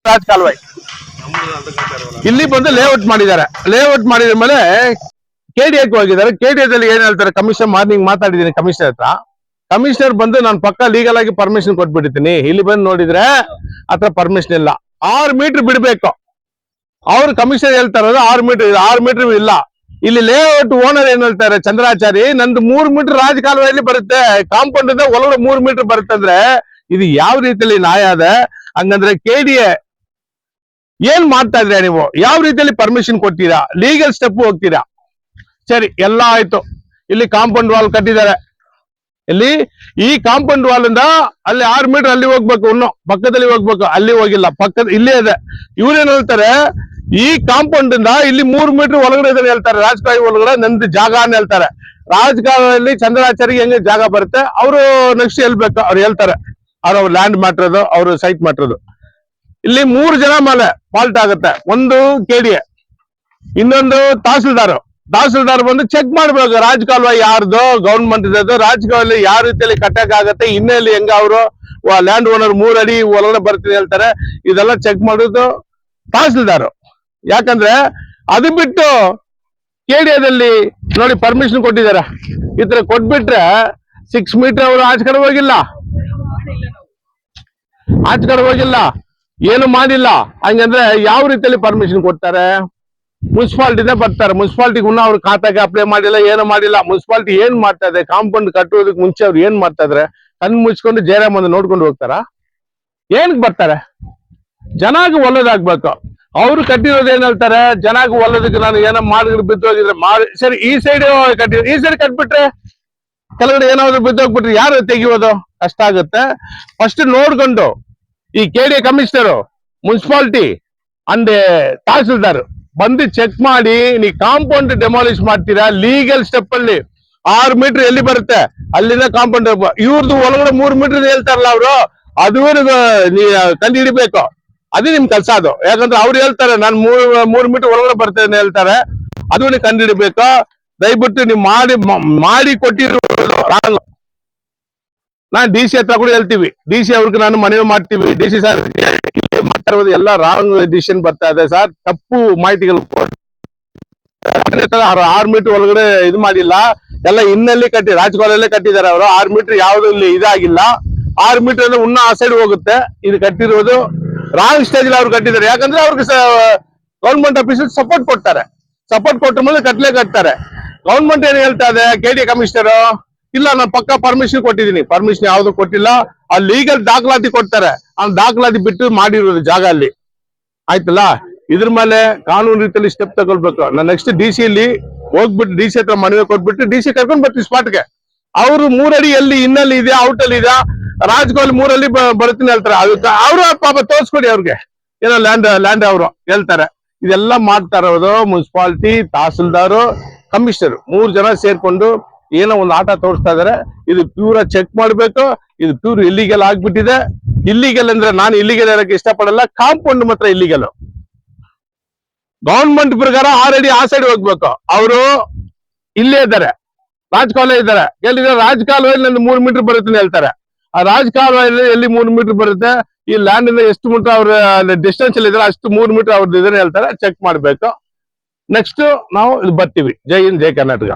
ರಾಜ್ ಕಾಲುವೆ. ಇಲ್ಲಿ ಬಂದು ಲೇಔಟ್ ಮಾಡಿದ್ದಾರೆ. ಲೇಔಟ್ ಮಾಡಿದ ಮೇಲೆ ಕೆಡಿಎಕ್ ಹೋಗಿದ್ದಾರೆ. ಕೆಡಿಎದಲ್ಲಿ ಏನ್ ಹೇಳ್ತಾರೆ, ಕಮಿಷನರ್ ಮಾರ್ನಿಂಗ್ ಮಾತಾಡಿದ್ದೀನಿ ಕಮಿಷನರ್ ಹತ್ರ. ಕಮಿಷನರ್ ಬಂದು ನಾನು ಪಕ್ಕ ಲೀಗಲ್ ಆಗಿ ಪರ್ಮಿಷನ್ ಕೊಟ್ಬಿಟ್ಟಿದ್ದೀನಿ. ಇಲ್ಲಿ ಬಂದು ನೋಡಿದ್ರೆ ಹತ್ರ ಪರ್ಮಿಷನ್ ಇಲ್ಲ. 6 ಮೀಟರ್ ಬಿಡ್ಬೇಕು. ಅವ್ರು ಕಮಿಷನರ್ ಹೇಳ್ತಾ ಇರೋದು 6 ಮೀಟರ್ ಇಲ್ಲ. ಇಲ್ಲಿ ಲೇಔಟ್ ಓನರ್ ಏನ್ ಹೇಳ್ತಾರೆ, ಚಂದ್ರಾಚಾರಿ, ನಂದು 3 ಮೀಟರ್ ರಾಜ್ ಕಾಲುವೆಯಲ್ಲಿ ಬರುತ್ತೆ, ಕಾಂಪೌಂಡ್ ಇಂದ ಒಳಗಡೆ 3 ಮೀಟರ್ ಬರುತ್ತೆ ಅಂದ್ರೆ ಇದು ಯಾವ ರೀತಿಯಲ್ಲಿ ನ್ಯಾಯ ಅದ? ಹಂಗಂದ್ರೆ ಕೆಡಿಎ ಏನ್ ಮಾಡ್ತಾ ಇದ್ರೆ ನೀವು? ಯಾವ ರೀತಿಯಲ್ಲಿ ಪರ್ಮಿಷನ್ ಕೊಡ್ತೀರಾ? ಲೀಗಲ್ ಸ್ಟೆಪ್ ಹೋಗ್ತೀರಾ? ಸರಿ, ಎಲ್ಲ ಆಯ್ತು. ಇಲ್ಲಿ ಕಾಂಪೌಂಡ್ ವಾಲ್ ಕಟ್ಟಿದ್ದಾರೆ. ಇಲ್ಲಿ ಈ ಕಾಂಪೌಂಡ್ ವಾಲ್ ಇಂದ ಅಲ್ಲಿ 6 ಮೀಟರ್ ಅಲ್ಲಿ ಹೋಗ್ಬೇಕು, ಇನ್ನು ಪಕ್ಕದಲ್ಲಿ ಹೋಗ್ಬೇಕು. ಅಲ್ಲಿ ಹೋಗಿಲ್ಲ, ಪಕ್ಕದ ಇಲ್ಲೇ ಇದೆ. ಇವ್ರೇನ್ ಹೇಳ್ತಾರೆ, ಈ ಕಾಂಪೌಂಡ್ ಇಂದ ಇಲ್ಲಿ 3 ಮೀಟರ್ ಒಳಗಡೆ ಇದೆ ಹೇಳ್ತಾರೆ. ರಾಜಕಾಲುವೆ ಒಳಗಡೆ ನಂದು ಜಾಗ ಅಂತ ಹೇಳ್ತಾರೆ. ರಾಜಕಾಲುವೆಯಲ್ಲಿ ಚಂದ್ರಾಚಾರಿಗೆ ಹೆಂಗೆ ಜಾಗ ಬರುತ್ತೆ? ಅವರು ನೆಕ್ಸ್ಟ್ ಹೇಳ್ಬೇಕು. ಅವ್ರು ಹೇಳ್ತಾರೆ, ಅವ್ರ ಲ್ಯಾಂಡ್ ಮ್ಯಾಟ್ರದು, ಅವ್ರ ಸೈಟ್ ಮ್ಯಾಟ್ರದು. ಇಲ್ಲಿ 3 ಜನ ಮೇಲೆ ಫಾಲ್ಟ್ ಆಗುತ್ತೆ. ಒಂದು ಕೆಡಿಎ, ಇನ್ನೊಂದು ತಹಸೀಲ್ದಾರ್ ಬಂದು ಚೆಕ್ ಮಾಡ್ಬೇಕು ರಾಜಕಾಲುವೆ ಯಾರ್ದು, ಗವರ್ಮೆಂಟ್ ಇದ್ದು. ರಾಜಕಾಲುವೆ ಯಾವ ರೀತಿಯಲ್ಲಿ ಕಟ್ಟಕ್ ಆಗತ್ತೆ, ಇನ್ನೆಲ್ಲಿ ಹೆಂಗ ಅವರು ಲ್ಯಾಂಡ್ ಓನರ್ 3 ಅಡಿ ಒಳಗಡೆ ಬರ್ತೀನಿ ಹೇಳ್ತಾರೆ. ಇದೆಲ್ಲ ಚೆಕ್ ಮಾಡೋದು ತಹಸೀಲ್ದಾರ್. ಯಾಕಂದ್ರೆ ಅದು ಬಿಟ್ಟು ಕೆಡಿಎದಲ್ಲಿ ನೋಡಿ ಪರ್ಮಿಷನ್ ಕೊಟ್ಟಿದ್ದಾರೆ. ಈ ತರ ಕೊಟ್ಬಿಟ್ರೆ 6 ಮೀಟರ್ ಅವರು ಆಚೆ ಕಡೆ ಹೋಗಿಲ್ಲ, ಏನು ಮಾಡಿಲ್ಲ. ಹಂಗಂದ್ರೆ ಯಾವ ರೀತಿಯಲ್ಲಿ ಪರ್ಮಿಷನ್ ಕೊಡ್ತಾರೆ? ಮುನ್ಸಿಪಾಲಿಟಿನೇ ಬರ್ತಾರೆ. ಮುನ್ಸಿಪಾಲಿಟಿಗೆ ಇನ್ನೂ ಅವ್ರ ಖಾತೆಗೆ ಅಪ್ಲೈ ಮಾಡಿಲ್ಲ, ಏನು ಮಾಡಿಲ್ಲ. ಮುನ್ಸಿಪಾಲಿಟಿ ಏನ್ ಮಾಡ್ತಾ ಇದೆ? ಕಾಂಪೌಂಡ್ ಕಟ್ಟೋದಕ್ಕೆ ಮುಂಚೆ ಅವ್ರು ಏನ್ ಮಾಡ್ತಾ ಇದ್ರೆ? ಕಣ್ಣು ಮುಚ್ಕೊಂಡು ಜಯರಾಮ್ ಒಂದು ನೋಡ್ಕೊಂಡು ಹೋಗ್ತಾರ? ಏನಕ್ಕೆ ಬರ್ತಾರೆ? ಜನಾಗ ಒಳ್ಳೇದಾಗ್ಬೇಕು. ಅವ್ರು ಕಟ್ಟಿರೋದು ಏನ್ ಹೇಳ್ತಾರೆ, ಜನಾಗ ಒಳ್ಳೋದಕ್ಕೆ ನಾನು ಏನೋ ಮಾಡಿದ್ರೆ ಬಿದ್ದೋಗಿದ್ರೆ ಸರಿ, ಈ ಸೈಡ್ ಕಟ್ಟಿದ್ರೆ ಈ ಸೈಡ್ ಕಟ್ಬಿಟ್ರೆ ಕೆಳಗಡೆ ಏನಾದ್ರು ಬಿದ್ದೋಗ್ಬಿಟ್ರೆ ಯಾರು ತೆಗಿಯೋದು? ಕಷ್ಟ ಆಗುತ್ತೆ. ಫಸ್ಟ್ ನೋಡ್ಕೊಂಡು ಈ ಕೆಡಿಎ ಕಮಿಷನರು, ಮುನ್ಸಿಪಾಲಿಟಿ ಅಂಡ್ ತಹಸೀಲ್ದಾರ್ ಬಂದು ಚೆಕ್ ಮಾಡಿ, ನೀ ಕಾಂಪೌಂಡ್ ಡೆಮಾಲಿಷ್ ಮಾಡ್ತೀರಾ ಲೀಗಲ್ ಸ್ಟೆಪ್ ಅಲ್ಲಿ 6 ಮೀಟರ್ ಎಲ್ಲಿ ಬರುತ್ತೆ ಅಲ್ಲಿಂದ ಕಾಂಪೌಂಡ್. ಇವ್ರದ್ದು ಒಳಗಡೆ 3 ಮೀಟರ್ ಹೇಳ್ತಾರಲ್ಲ ಅವರು, ಅದು ನೀ ಕಂಡು ಹಿಡಿಬೇಕು. ಅದೇ ನಿಮ್ ಕೆಲಸ ಅದು. ಯಾಕಂದ್ರೆ ಅವ್ರು ಹೇಳ್ತಾರೆ ನಾನು 3 ಮೀಟರ್ ಒಳಗಡೆ ಬರ್ತೇನೆ ಹೇಳ್ತಾರೆ. ಅದು ನೀವು ಕಂಡು ಹಿಡಿಬೇಕು. ದಯವಿಟ್ಟು ನೀವು ಮಾಡಿ ಕೊಟ್ಟಿರೋದು ರಾಂಗ್. ನಾನು DC ಹತ್ರ ಕೂಡ ಹೇಳ್ತೀವಿ, DC ಅವ್ರಿಗೆ ನಾನು ಮನವಿ ಮಾಡ್ತೀವಿ. DC ಸರ್ ಮಾಡ್ತಾ ಇರೋದು ಎಲ್ಲ ರಾಂಗ್ ಡಿಸಿಷನ್ ಬರ್ತಾ ಇದೆ ಸರ್, ತಪ್ಪು ಮಾಹಿತಿಗಳು. 6 ಮೀಟರ್ ಒಳಗಡೆ ಇದು ಮಾಡಿಲ್ಲ, ಎಲ್ಲ ಇನ್ನಲ್ಲಿ ಕಟ್ಟಿ ರಾಜಕಾಲಲ್ಲೇ ಕಟ್ಟಿದ್ದಾರೆ ಅವರು. 6 ಮೀಟರ್ ಯಾವ್ದು ಇಲ್ಲಿ ಇದಾಗಿಲ್ಲ. 6 ಮೀಟರ್ ಅಂದ್ರೆ ಉನ್ನ ಆ ಸೈಡ್ ಹೋಗುತ್ತೆ. ಇದು ಕಟ್ಟಿರೋದು ರಾಂಗ್ ಸ್ಟೇಜ್ ಅವ್ರು ಕಟ್ಟಿದ್ದಾರೆ. ಯಾಕಂದ್ರೆ ಅವ್ರಿಗೆ ಗವರ್ಮೆಂಟ್ ಆಫೀಸರ್ ಸಪೋರ್ಟ್ ಕೊಟ್ಟ ಮೇಲೆ ಕಟ್ತಾರೆ. ಗವರ್ಮೆಂಟ್ ಏನ್ ಹೇಳ್ತಾ ಇದೆ, ಕೆಡಿಎ ಕಮಿಷನರ್ ಇಲ್ಲ ನಾನು ಪಕ್ಕ ಪರ್ಮಿಷನ್ ಕೊಟ್ಟಿದ್ದೀನಿ. ಪರ್ಮಿಷನ್ ಯಾವ್ದು ಕೊಟ್ಟಿಲ್ಲ. ಆ ಲೀಗಲ್ ದಾಖಲಾತಿ ಕೊಡ್ತಾರೆ, ಆ ದಾಖಲಾತಿ ಬಿಟ್ಟು ಮಾಡಿರೋದು ಜಾಗ ಅಲ್ಲಿ. ಆಯ್ತಲ್ಲ, ಇದ್ರ ಮೇಲೆ ಕಾನೂನು ರೀತಿಯಲ್ಲಿ ಸ್ಟೆಪ್ ತಗೊಳ್ಬೇಕು. ನಾನು ನೆಕ್ಸ್ಟ್ DC ಅಲ್ಲಿ ಹೋಗ್ಬಿಟ್ಟು DC ಹತ್ರ ಮನವಿ ಕೊಟ್ಬಿಟ್ಟು DC ಕರ್ಕೊಂಡ್ ಬರ್ತೀವಿ ಸ್ಪಾಟ್ಗೆ. ಅವರು 3 ಅಡಿ ಎಲ್ಲಿ ಇನ್ನಲ್ಲಿ ಇದೆ, ಔಟ್ ಅಲ್ಲಿ ಇದೆ, ರಾಜಕಾಲುವೆ 3 ಅಲ್ಲಿ ಬರ್ತೀನಿ ಹೇಳ್ತಾರೆ. ಅದಕ್ಕೆ ಅವರು ಪಾಪ ತೋರ್ಸ್ಕೊಡಿ ಅವ್ರಿಗೆ, ಏನೋ ಲ್ಯಾಂಡ್ ಅವರು ಹೇಳ್ತಾರೆ. ಇದೆಲ್ಲ ಮಾಡ್ತಾ ಇರೋದು ಮುನ್ಸಿಪಾಲಿಟಿ, ತಹಸೀಲ್ದಾರು, ಕಮಿಷನರ್ 3 ಜನ ಸೇರ್ಕೊಂಡು ಏನೋ ಒಂದು ಆಟ ತೋರಿಸ್ತಾ ಇದಾರೆ. ಇದು ಪ್ಯೂರ ಚೆಕ್ ಮಾಡ್ಬೇಕು. ಇದು ಪ್ಯೂರ್ ಇಲ್ಲಿಗಲ್ ಆಗ್ಬಿಟ್ಟಿದೆ. ಇಲ್ಲಿಗಲ್ ಅಂದ್ರೆ ನಾನು ಇಲ್ಲಿಗಲ್ ಹೇಳಕ್ಕೆ ಇಷ್ಟಪಡಲ್ಲ, ಕಾಂಪೌಂಡ್ ಮಾತ್ರ ಇಲ್ಲಿಗಲ್. ಗವರ್ಮೆಂಟ್ ಪ್ರಕಾರ 6 ಅಡಿ ಆ ಸೈಡ್ ಹೋಗ್ಬೇಕು. ಅವರು ಇಲ್ಲೇ ಇದ್ದಾರೆ, ರಾಜಕಾಲುವೆ ಇದ್ದಾರೆ. ಎಲ್ಲಿದ್ದಾರೆ? ರಾಜಕಾಲುವೆಯಲ್ಲಿ ನಂದು 3 ಮೀಟರ್ ಬರುತ್ತೆ ಹೇಳ್ತಾರೆ. ಆ ರಾಜಕಾಲುವೆಯಲ್ಲಿ ಎಲ್ಲಿ 3 ಮೀಟರ್ ಬರುತ್ತೆ? ಈ ಲ್ಯಾಂಡ್ ಇಂದ ಎಷ್ಟು ಮೀಟರ್ ಅವ್ರ ಡಿಸ್ಟೆನ್ಸ್ ಅಲ್ಲಿ ಇದ್ದಾರೆ ಅಷ್ಟು 3 ಮೀಟರ್ ಅವ್ರದ್ದು ಇದನ್ನ ಹೇಳ್ತಾರೆ. ಚೆಕ್ ಮಾಡ್ಬೇಕು. ನೆಕ್ಸ್ಟ್ ನಾವು ಬರ್ತೀವಿ. ಜೈ ಹಿಂದ್, ಜೈ ಕರ್ನಾಟಕ.